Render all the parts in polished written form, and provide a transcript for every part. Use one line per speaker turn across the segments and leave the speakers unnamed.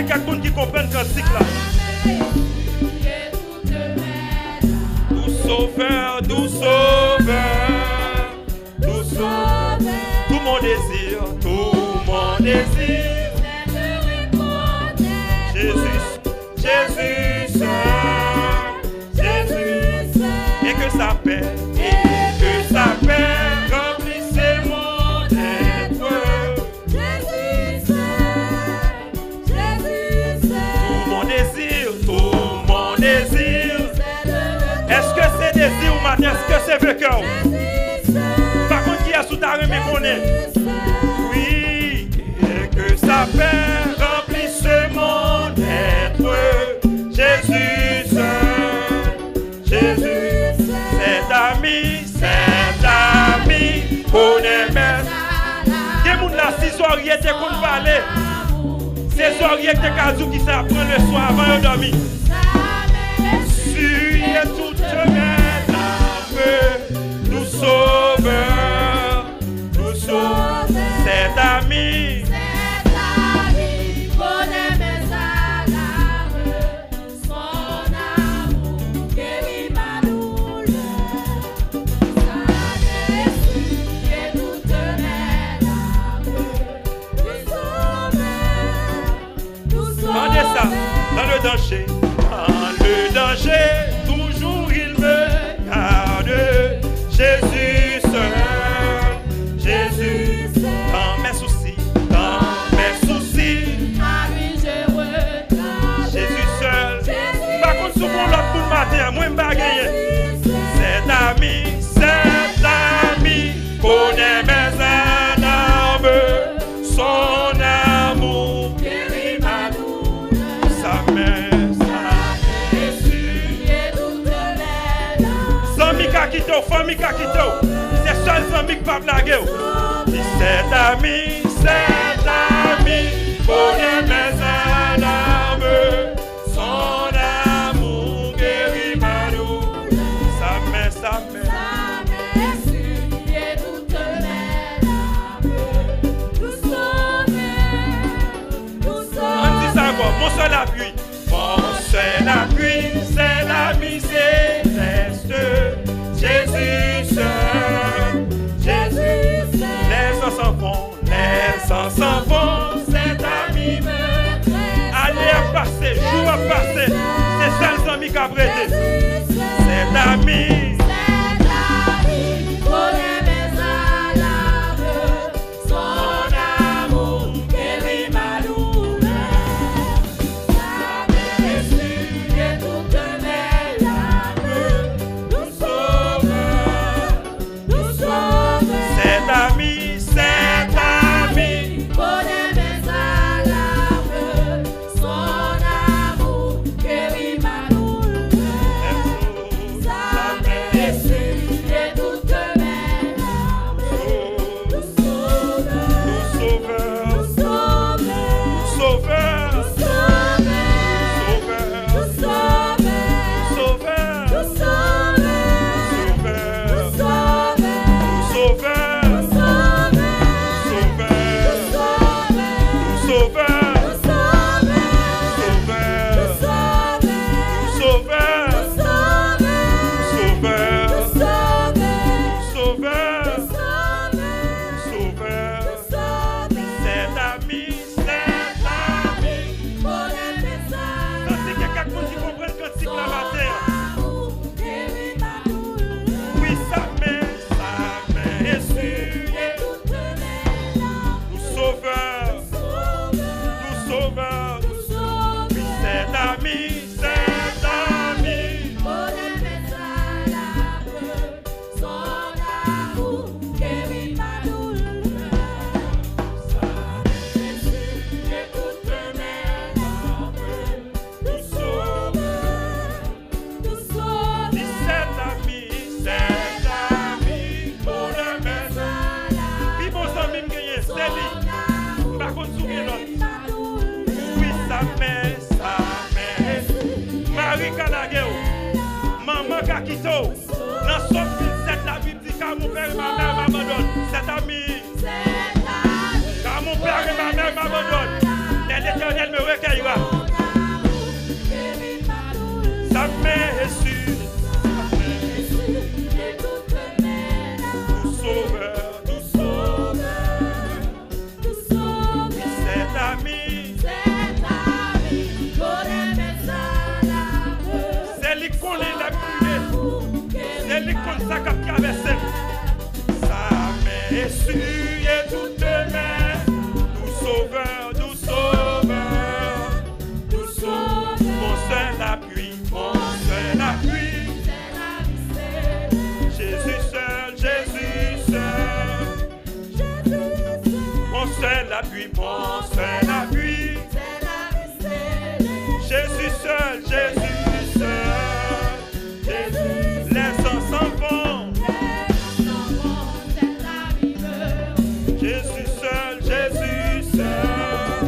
qu'il y a quelqu'un qui comprend le cantique là. Doux sauveur, doux sauveur, doux sauveur. Tout mon désir, Jésus, Jésus seul, Jésus seul. Et que sa paix remplissait mon être.
Jésus seul, Jésus seul.
Tout mon désir. Est-ce que c'est désir ou matin? Est-ce que c'est vainqueur? Par contre, qui a sous ta remis qu'on est? Oui, et que sa paix remplisse mon être. Jésus seul, Jésus seul. Cet ami, qu'on aime. Des gens là, si soirée t'es qu'on parler, c'est soirée t'es casou qui s'apprend le soir avant de dormir. Suis toute mes âmes, nous sauveur, cet ami,
qu'on aime sa lame, son amour guérit ma douleur, sa blessure et toutes mes larmes, nous sauveur,
Rendez ça dans le danger. Toujours il me garde. Jésus seul, Jésus seul. Dans mes soucis,
à lui je regarde.
Jésus seul. Par contre, souvent l'autre pour le matin, moi je ne vais pas gagner. Cet ami, connaît mes alarmes, son amour guérit ma douleur, sa main. Famille Kakito, c'est seul ami qui va blaguer. Cet ami, connaît mes alarmes, son amour guérit ma douleur, sa main,
et toutes mes larmes, nous sauveur.
On dit ça encore, mon seul appui, c'est l'ami céleste. Jésus seul,
Jésus seul.
Les ans s'en vont, cet ami me reste. Allez à passer, jour à passer, c'est seul ami qui a prêté. Cet ami,
qu'on aime sa lame, son amour guérit ma douleur, sa blessure et toutes mes larmes, nous sauveur,
cet ami,
qu'on aime sa lame, son amour guérit ma douleur, sa blessure et toutes mes larmes, nous sauveur,
sauveur, Maman Kakito, dans son fils, cette la Bible dit car mon père et ma mère m'abandonnent. Cet ami, car mon père et ma mère m'abandonnent. L'Éternel me recueillera. seul, Jésus seul. Les ans s'en vont. Jésus seul, Jésus seul.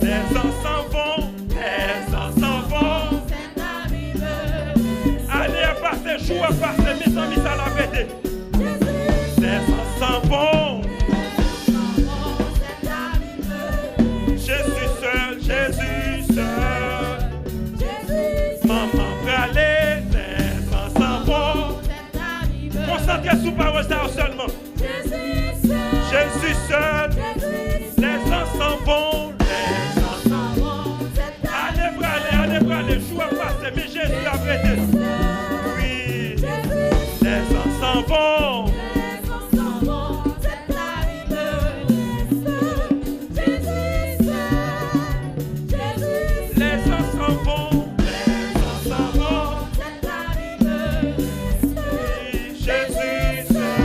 Les ans s'en vont, les ans s'en vont. Allez, passez, joue, passez, mes amis, ça l'a pété. Les ans s'en vont. Jésus seul, Jésus seul. Maman, allez, les ans s'en vont. Concentrez sur parole ça seulement. Jésus seul, les ans s'en vont, les ans s'en vont. Allez, allez, jouez, passez, mais Jésus a prêté. Oui, les ans s'en vont. Les ans s'en vont, les ans s'en vont. Oui, Jésus seul.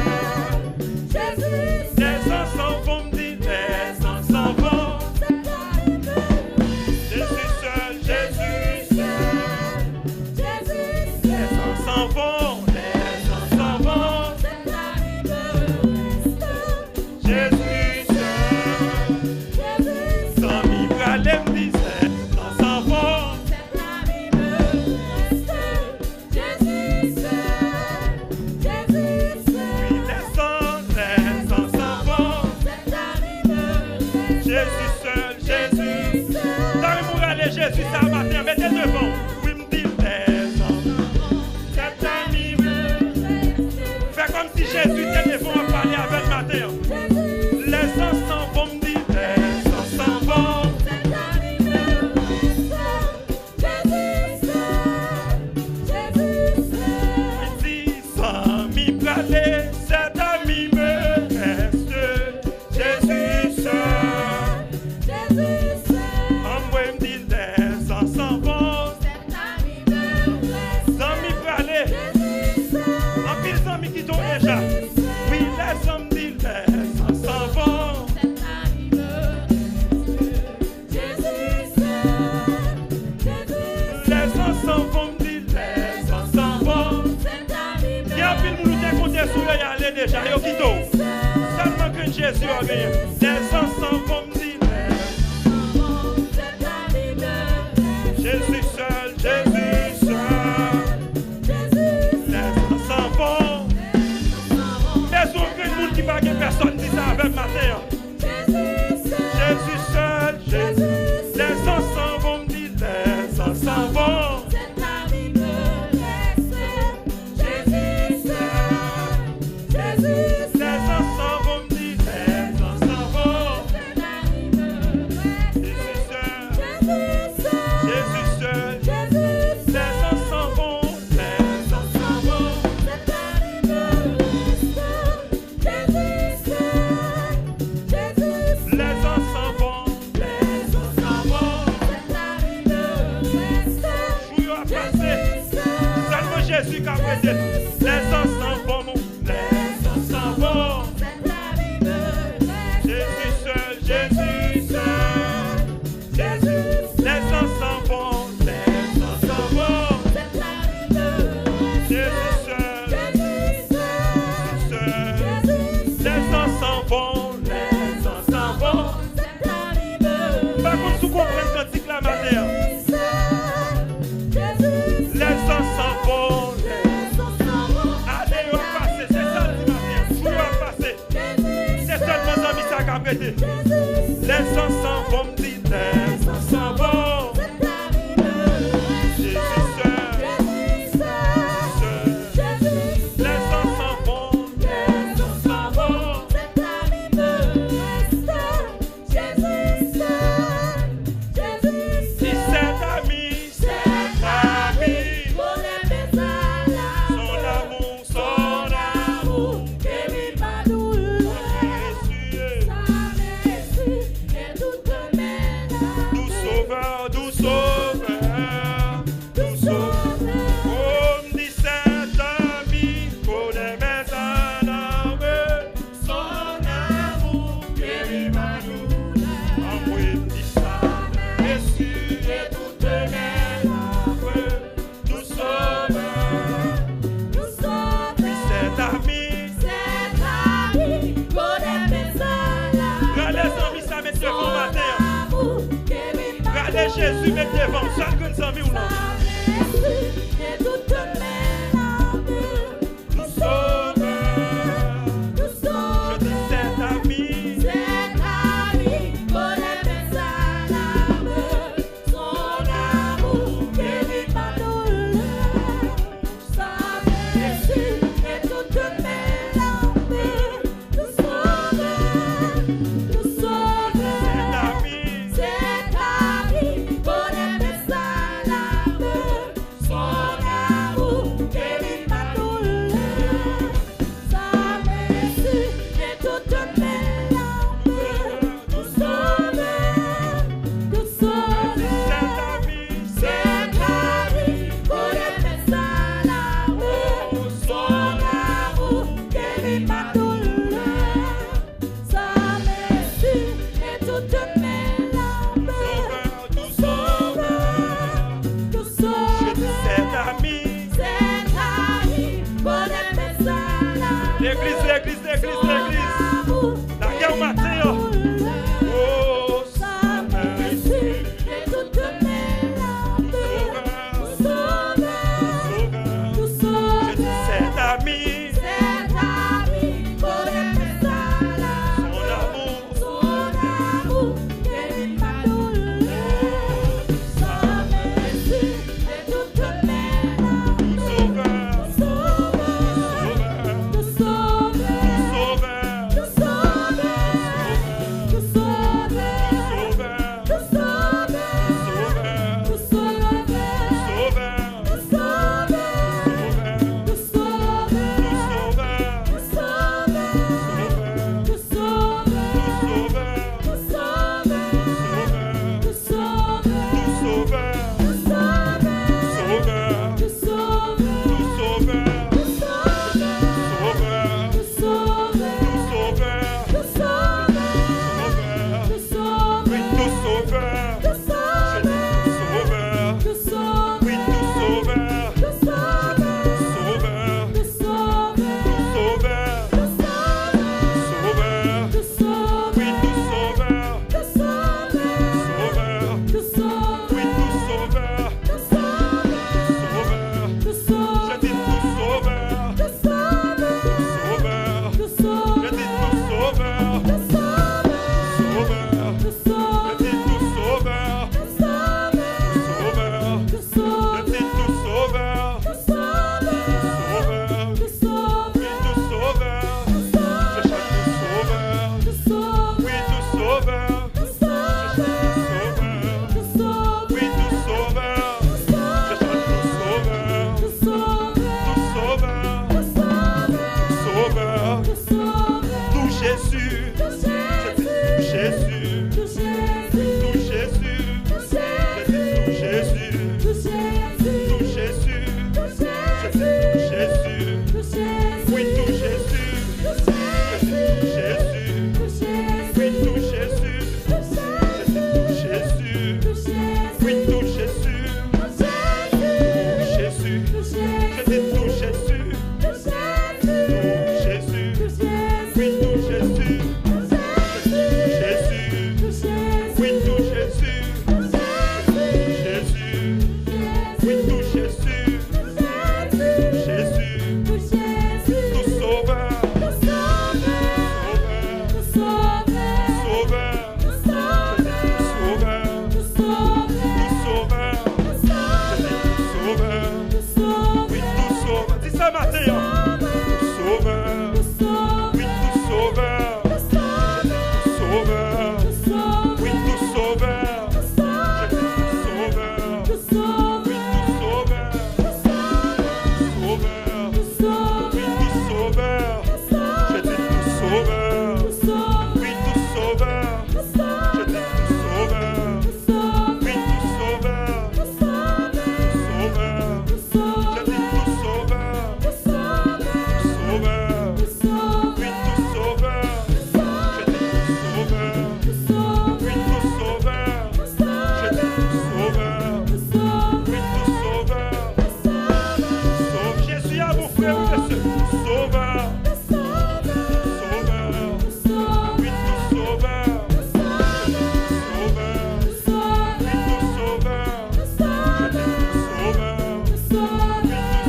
Les ans s'en vont, me dit, les ans s'en vont. Jésus seul, Jésus seul. Les ans s'en vont, les ans s'en vont. Jésus seul. Sans m'y praler, me dit, les ans s'en vont. Oui, les ans s'en vont. Jésus seul, Jésus. Dans le moral, Jésus, ça matin, mettez devant. Oui, me dit, les ans. Cet ami, fais comme si Jésus était devant à parler avec le matin. Les ans s'en vont, me dit, les ans s'en vont. Il dit, sans m'y praler, cet ami me reste. Jésus seul. En moi, me dit, les ans s'en vont. Sans m'y praler, en pile amis qui t'ont déjà. Oui, les hommes me disent, les ans s'en vont. Les ans s'en vont, me dit, les ans s'en vont. Il y a un pile nous t'es compté sur eux, y aller déjà, yo quito. Seulement que Jésus a gagné. Les ans s'en vont, me dit, Jésus seul, Jésus seul. Les ans s'en vont. Mais aucun monde qui va gagner personne dit ça avec matin. Jésus seul, Jésus. Les ans s'en vont, me dit, les ans s'en vont. Les ans s'en vont, me dit, les ans s'en vont. Jésus seul, Jésus seul. Les ans s'en vont, les ans s'en vont. Les ans s'en vont, les ans s'en vont. Jouillons à passer, seulement Jésus qui a prêté. Les ans s'en vont, les ans s'en vont. Jésus seul, Jésus seul. Les ans s'en vont, les ans s'en vont. Jésus seul, seul. Les ans s'en vont, les ans s'en vont. Par contre, vous comprenez quand il la matière. Les ans s'en vont, allez, on va passer, c'est ça le matin. Vous va passer. C'est seulement amis ça qu'a prêté. Les ans s'en vont, me dit, les ans s'en vont. Jésus seul, seul. Les ans s'en vont, les ans s'en vont. Si cet ami, son amour, Jésus. Jésus met devant.